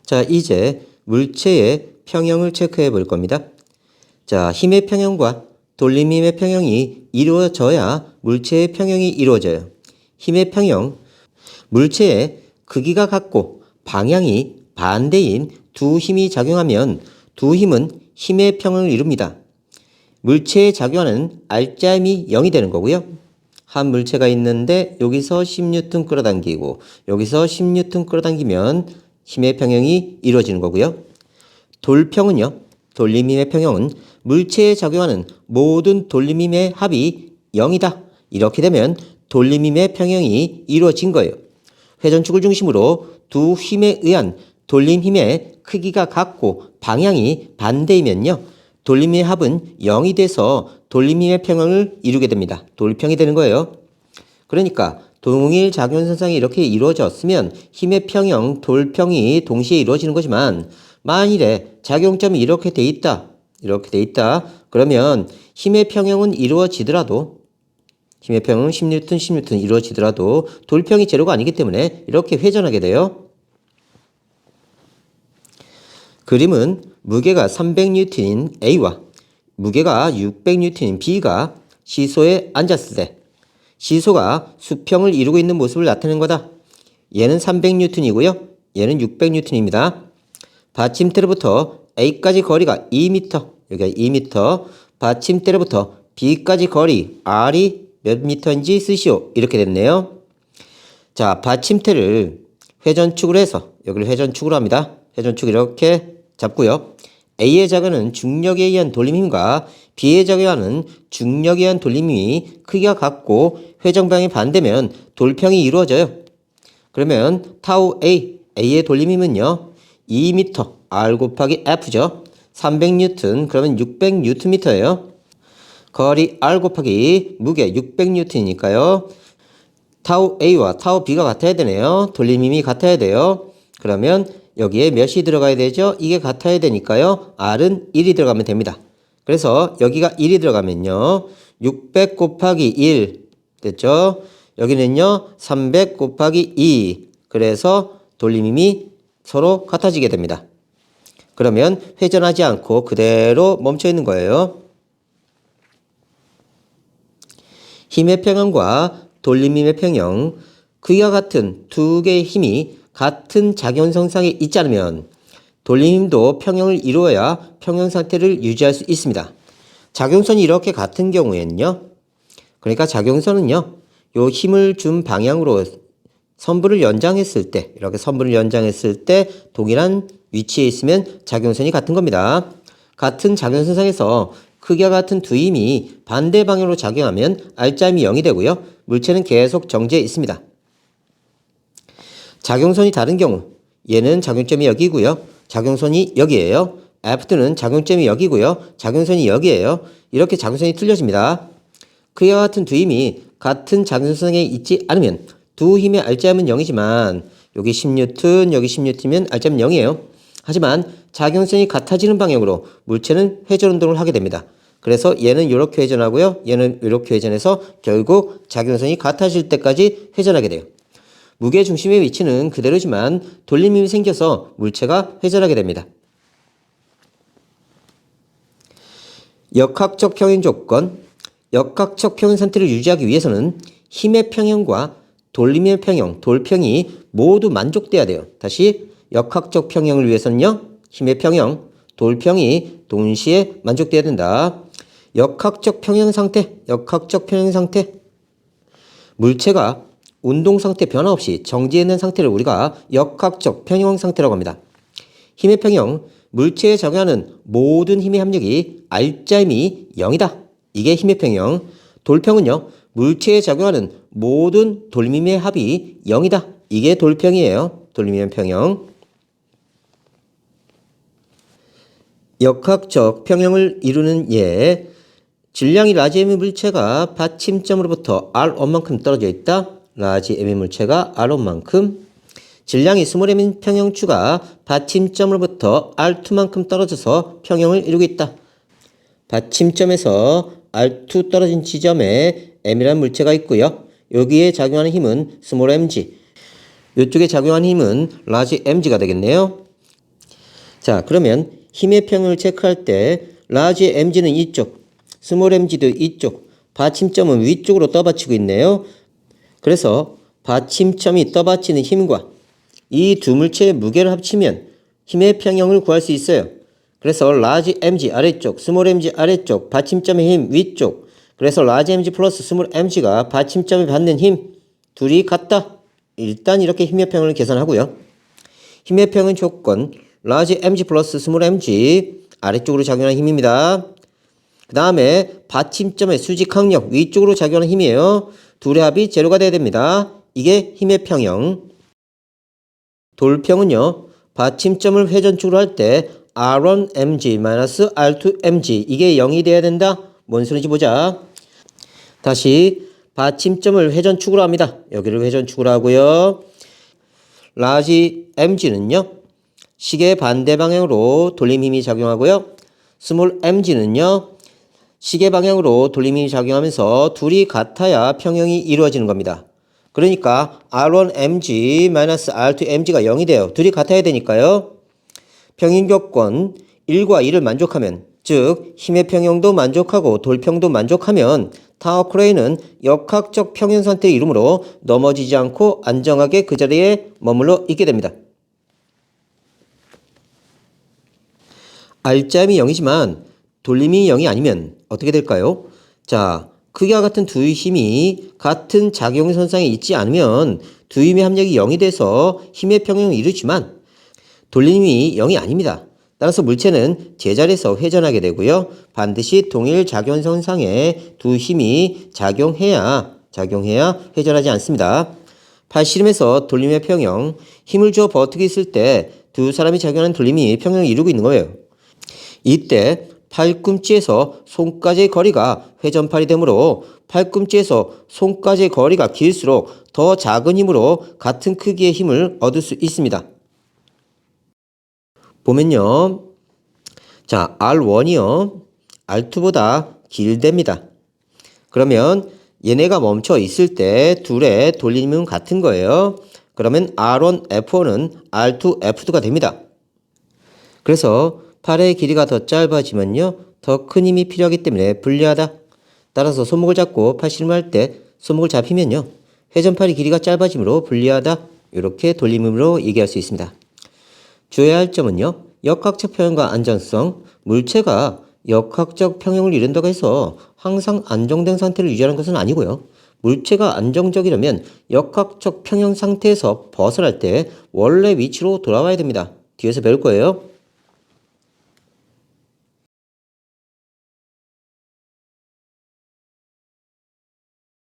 자, 이제 물체의 평형을 체크해 볼 겁니다. 자, 힘의 평형과 돌림힘의 평형이 이루어져야 물체의 평형이 이루어져요. 힘의 평형, 물체의 크기가 같고 방향이 반대인 두 힘이 작용하면 두 힘은 힘의 평형을 이룹니다. 물체에 작용하는 R자임이 0이 되는 거고요. 한 물체가 있는데 여기서 10N 끌어당기고 여기서 10N 끌어당기면 힘의 평형이 이루어지는 거고요. 돌평은요, 돌림힘의 평형은 물체에 작용하는 모든 돌림힘의 합이 0이다. 이렇게 되면 돌림힘의 평형이 이루어진 거예요. 회전축을 중심으로 두 힘에 의한 돌림힘의 크기가 같고 방향이 반대이면요, 돌림힘의 합은 0이 돼서 돌림힘의 평형을 이루게 됩니다. 돌평이 되는 거예요. 그러니까 동일 작용선상이 이렇게 이루어졌으면 힘의 평형, 돌평이 동시에 이루어지는 거지만 만일에 작용점이 이렇게 돼 있다. 그러면 힘의 평형은 이루어지더라도 힘의 평형은 10N 이루어지더라도 돌평이 제로가 아니기 때문에 이렇게 회전하게 돼요. 그림은 무게가 300N인 A와 무게가 600N인 B가 시소에 앉았을 때 시소가 수평을 이루고 있는 모습을 나타내는 거다. 얘는 300N이고요. 얘는 600N입니다. 받침대로부터 A까지 거리가 2m, 여기가 2m, 받침대로부터 B까지 거리 R이 몇 미터인지 쓰시오. 이렇게 됐네요. 자, 받침대를 회전축으로 해서 여기를 회전축으로 합니다. 회전축 이렇게 잡고요. A에 작용하는 중력에 의한 돌림힘과 B에 작용하는 중력에 의한 돌림힘이 크기가 같고 회전 방향이 반대면 돌평이 이루어져요. 그러면 타우 A의 돌림힘은요, 2m, R 곱하기 F죠. 300N, 그러면 600Nm예요. 거리 R 곱하기 무게 600N이니까요. 타우 A와 타우 B가 같아야 되네요. 돌림힘이 같아야 돼요. 그러면 여기에 몇이 들어가야 되죠? 이게 같아야 되니까요. R은 1이 들어가면 됩니다. 그래서 여기가 1이 들어가면요, 600 곱하기 1 됐죠? 여기는요 300 곱하기 2, 그래서 돌림힘이 서로 같아지게 됩니다. 그러면 회전하지 않고 그대로 멈춰 있는 거예요. 힘의 평형과 돌림힘의 평형, 그와 같은 두 개의 힘이 같은 작용선상에 있지 않으면 돌림힘도 평형을 이루어야 평형 상태를 유지할 수 있습니다. 작용선이 이렇게 같은 경우에는요, 그러니까 작용선은요, 요 힘을 준 방향으로 선분을 연장했을 때, 이렇게 선분을 연장했을 때 동일한 위치에 있으면 작용선이 같은 겁니다. 같은 작용선상에서 크기가 같은 두 힘이 반대 방향으로 작용하면 R자임이 0이 되고요. 물체는 계속 정지해 있습니다. 작용선이 다른 경우, 얘는 작용점이 여기고요. 작용선이 여기에요. F2는 작용점이 여기고요. 작용선이 여기에요. 이렇게 작용선이 틀려집니다. 그와 같은 두 힘이 같은 작용선에 있지 않으면 두 힘의 R자임은 0이지만 여기 10N, 여기 10N이면 R자임은 0이에요. 하지만 작용선이 같아지는 방향으로 물체는 회전운동을 하게 됩니다. 그래서 얘는 이렇게 회전하고요. 얘는 이렇게 회전해서 결국 작용선이 같아질 때까지 회전하게 돼요. 무게 중심의 위치는 그대로지만 돌림힘이 생겨서 물체가 회전하게 됩니다. 역학적 평형 조건, 역학적 평형 상태를 유지하기 위해서는 힘의 평형과 돌림힘의 평형, 돌평이 모두 만족돼야 돼요. 다시 역학적 평형을 위해서는요, 힘의 평형, 돌평이 동시에 만족돼야 된다. 역학적 평형 상태, 물체가 운동 상태 변화 없이 정지해 있는 상태를 우리가 역학적 평형 상태라고 합니다. 힘의 평형, 물체에 적용하는 모든 힘의 합력이 R자임이 0이다. 이게 힘의 평형. 돌평은요, 물체에 적용하는 모든 돌림힘의 합이 0이다. 이게 돌평이에요. 돌림힘의 평형. 역학적 평형을 이루는 예, 질량이 라지 M의 물체가 받침점으로부터 R1만큼 떨어져 있다. 라지 M의 물체가 R1만큼, 질량이 스몰 M인 평형추가 받침점으로부터 R2만큼 떨어져서 평형을 이루고 있다. 받침점에서 R2 떨어진 지점에 M이라는 물체가 있고요. 여기에 작용하는 힘은 스몰 mg. 이쪽에 작용한 힘은 라지 mg가 되겠네요. 자, 그러면 힘의 평형을 체크할 때 라지 mg는 이쪽, 스몰 mg도 이쪽, 받침점은 위쪽으로 떠받치고 있네요. 그래서 받침점이 떠받치는 힘과 이 두 물체의 무게를 합치면 힘의 평형을 구할 수 있어요. 그래서 라지 mg 아래쪽, 스몰 mg 아래쪽, 받침점의 힘 위쪽. 그래서 라지 mg 플러스 스몰 mg가 받침점에 받는 힘 둘이 같다. 일단 이렇게 힘의 평형을 계산하고요. 힘의 평형 조건 라지 mg 플러스 스몰 mg 아래쪽으로 작용하는 힘입니다. 그 다음에 받침점의 수직항력 위쪽으로 작용하는 힘이에요. 둘의 합이 제로가 돼야 됩니다. 이게 힘의 평형. 돌평은요. 받침점을 회전축으로 할 때 R1mg-R2mg 이게 0이 돼야 된다. 뭔 소리인지 보자. 다시 받침점을 회전축으로 합니다. 여기를 회전축으로 하고요. 라지 mg는요. 시계 반대 방향으로 돌림힘이 작용하고요. 스몰 mg는요. 시계 방향으로 돌림힘이 작용하면서 둘이 같아야 평형이 이루어지는 겁니다. 그러니까 R1mg-R2mg가 0이 돼요. 둘이 같아야 되니까요. 평행 조건 1과 2를 만족하면, 즉 힘의 평형도 만족하고 돌평도 만족하면 타워 크레인은 역학적 평형 상태에 이르므로 넘어지지 않고 안정하게 그 자리에 머물러 있게 됩니다. R자임이 0이지만 돌림이 0이 아니면 어떻게 될까요? 자, 크기와 같은 두 힘이 같은 작용선상에 있지 않으면 두 힘의 합력이 0이 돼서 힘의 평형을 이루지만 돌림이 0이 아닙니다. 따라서 물체는 제자리에서 회전하게 되고요. 반드시 동일 작용선상에 두 힘이 작용해야 회전하지 않습니다. 팔씨름에서 돌림의 평형, 힘을 주어 버티고 있을 때 두 사람이 작용하는 돌림이 평형을 이루고 있는 거예요. 이때 팔꿈치에서 손까지의 거리가 회전팔이 되므로 팔꿈치에서 손까지의 거리가 길수록 더 작은 힘으로 같은 크기의 힘을 얻을 수 있습니다. 보면요. 자, R1이요. R2보다 길답니다. 그러면 얘네가 멈춰 있을 때 둘의 돌림은 같은 거예요. 그러면 R1F1은 R2F2가 됩니다. 그래서 팔의 길이가 더 짧아지면요. 더 큰 힘이 필요하기 때문에 불리하다. 따라서 손목을 잡고 팔씨름을 할 때 손목을 잡히면요. 회전팔의 길이가 짧아지므로 불리하다. 이렇게 돌림으로 얘기할 수 있습니다. 주의해야 할 점은요. 역학적 평형과 안정성. 물체가 역학적 평형을 이룬다고 해서 항상 안정된 상태를 유지하는 것은 아니고요. 물체가 안정적이려면 역학적 평형 상태에서 벗어날 때 원래 위치로 돌아와야 됩니다. 뒤에서 배울 거예요.